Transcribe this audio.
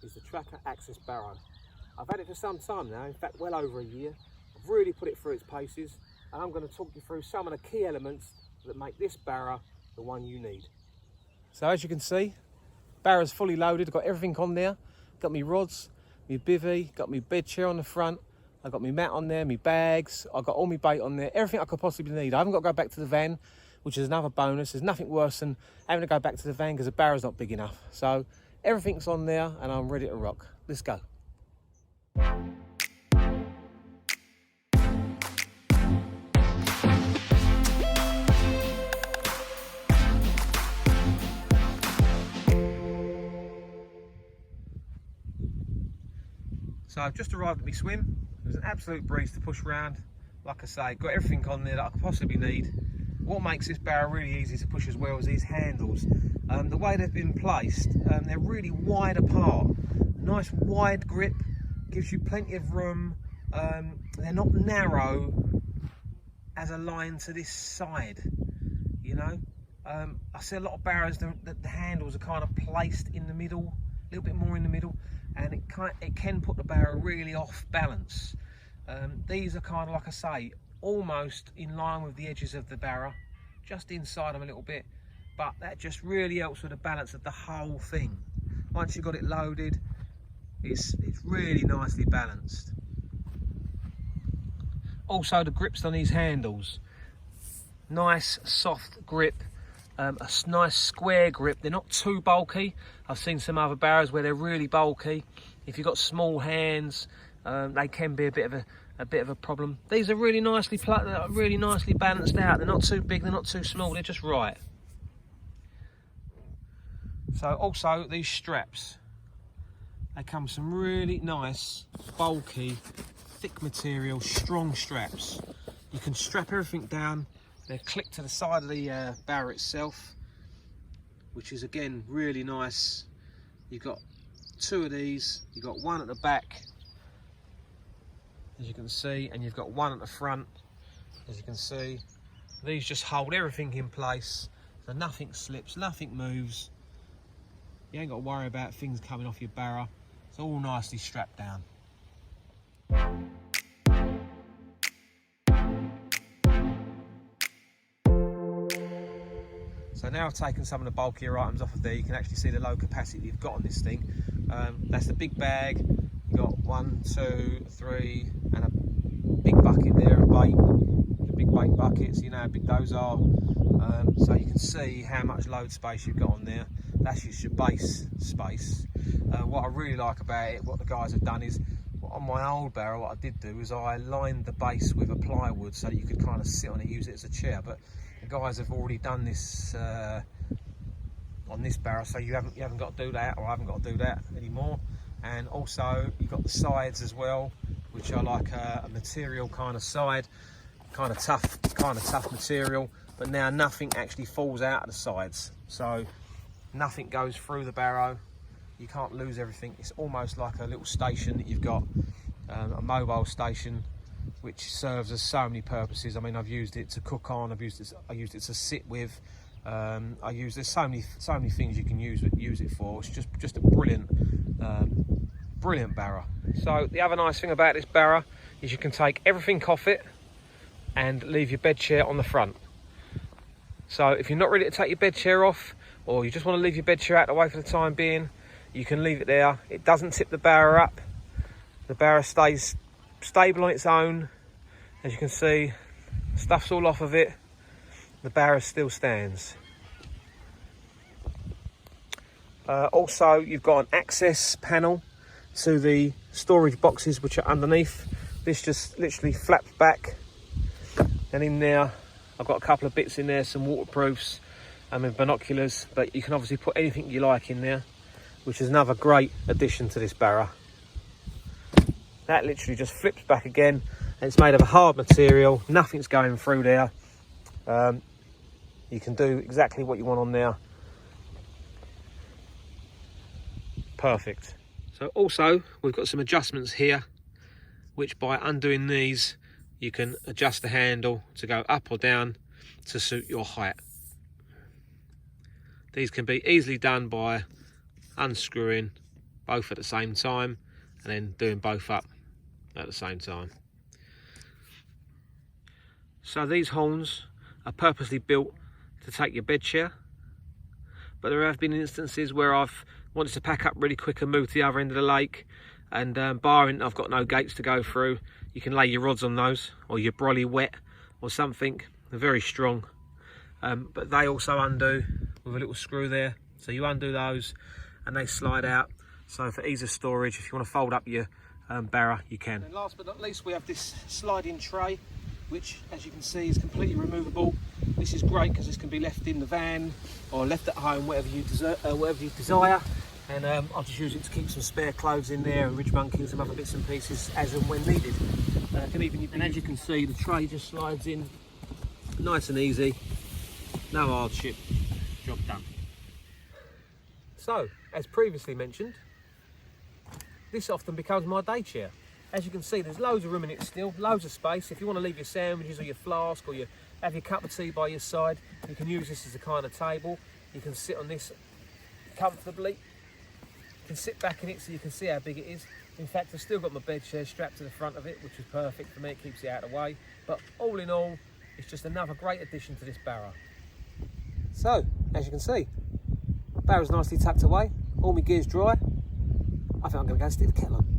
is the Trakker Access Barrow. I've had it for some time now, in fact well over a year. I've really put it through its paces, and I'm going to talk you through some of the key elements that make this barrow the one you need. So as you can see, barrow's fully loaded. I've got everything on there. Got me rods, my bivvy, got my bed chair on the front. I've got my mat on there, my bags. I've got all my bait on there, everything I could possibly need. I haven't got to go back to the van, which is another bonus. There's nothing worse than having to go back to the van because the barrow's not big enough. So everything's on there and I'm ready to rock. Let's go. So I've just arrived at my swim. It was an absolute breeze to push around. Like I say, got everything on there that I could possibly need. What makes this barrow really easy to push as well is these handles. The way they've been placed, they're really wide apart. Nice wide grip, gives you plenty of room. They're not narrow as a line to this side, you know. I see a lot of barrows that the handles are kind of placed in the middle, a little bit more in the middle, and it can put the barrow really off balance. These are kind of, like I say, almost in line with the edges of the barrow, just inside them a little bit, but that just really helps with the balance of the whole thing. Once you've got it loaded, it's really nicely balanced. Also, the grips on these handles, nice soft grip, a nice square grip. They're not too bulky. I've seen some other barrows where they're really bulky. If you've got small hands, they can be a bit of a problem. These are really nicely balanced out. They're not too big, they're not too small, they're just right. So also these straps, they come with some really nice, bulky, thick material, strong straps. You can strap everything down. They're clipped to the side of the barrow itself, which is again really nice. You've got two of these, you've got one at the back, as you can see, and you've got one at the front, as you can see. These just hold everything in place, so nothing slips, nothing moves. You ain't got to worry about things coming off your barrow. It's all nicely strapped down. So now I've taken some of the bulkier items off of there. You can actually see the low capacity you've got on this thing. That's the big bag. You've got 1, 2, 3, and a big bucket there of bait. The big bait buckets, you know how big those are. So you can see how much load space you've got on there. That's just your base space. What I really like about it, what the guys have done is, on my old barrow, what I did do is I lined the base with a plywood so that you could kind of sit on it, use it as a chair. But the guys have already done this on this barrow, so you haven't got to do that, or I haven't got to do that anymore. And also you've got the sides as well, which are like a material kind of side, kind of tough material. But now nothing actually falls out of the sides, so nothing goes through the barrow. You can't lose everything. It's almost like a little station that you've got, a mobile station, which serves as so many purposes. I mean, I've used it to cook on. I used it to sit with. There's so many things you can use it for. It's just a brilliant barrow. So the other nice thing about this barrow is you can take everything off it and leave your bed chair on the front. So if you're not ready to take your bed chair off, or you just want to leave your bed chair out the way for the time being, you can leave it there. It doesn't tip the barrow up. The barrow stays stable on its own. As you can see, stuff's all off of it. The barrow still stands. Also, you've got an access panel to the storage boxes which are underneath. This just literally flaps back, and in there I've got a couple of bits in there, some waterproofs and binoculars, but you can obviously put anything you like in there, which is another great addition to this barrow. That literally just flips back again, and it's made of a hard material, nothing's going through there. You can do exactly what you want on there. Perfect. So also we've got some adjustments here, which by undoing these you can adjust the handle to go up or down to suit your height. These can be easily done by unscrewing both at the same time, and then doing both up at the same time. So these horns are purposely built to take your bed chair, but there have been instances where I've wanted to pack up really quick and move to the other end of the lake, and barring I've got no gates to go through, you can lay your rods on those, or your brolly wet or something. They're very strong, but they also undo with a little screw there, so you undo those and they slide out. So for ease of storage, if you want to fold up your barrow, you can. And last but not least, we have this sliding tray, which as you can see is completely removable. This is great because this can be left in the van or left at home, whatever you desire. And I'll just use it to keep some spare clothes in there, and ridge monkey and some other bits and pieces as and when needed. And as you can see, the tray just slides in nice and easy, no hardship, job done. So, as previously mentioned, this often becomes my day chair. As you can see, there's loads of room in it still, loads of space. If you want to leave your sandwiches or your flask, or you have your cup of tea by your side, you can use this as a kind of table. You can sit on this comfortably. You can sit back in it so you can see how big it is. In fact, I've still got my bed chair strapped to the front of it, which is perfect for me. It keeps it out of the way. But all in all, it's just another great addition to this barrow. So, as you can see, barrow's nicely tucked away. All my gear's dry. I think I'm going to go and stick the kettle on.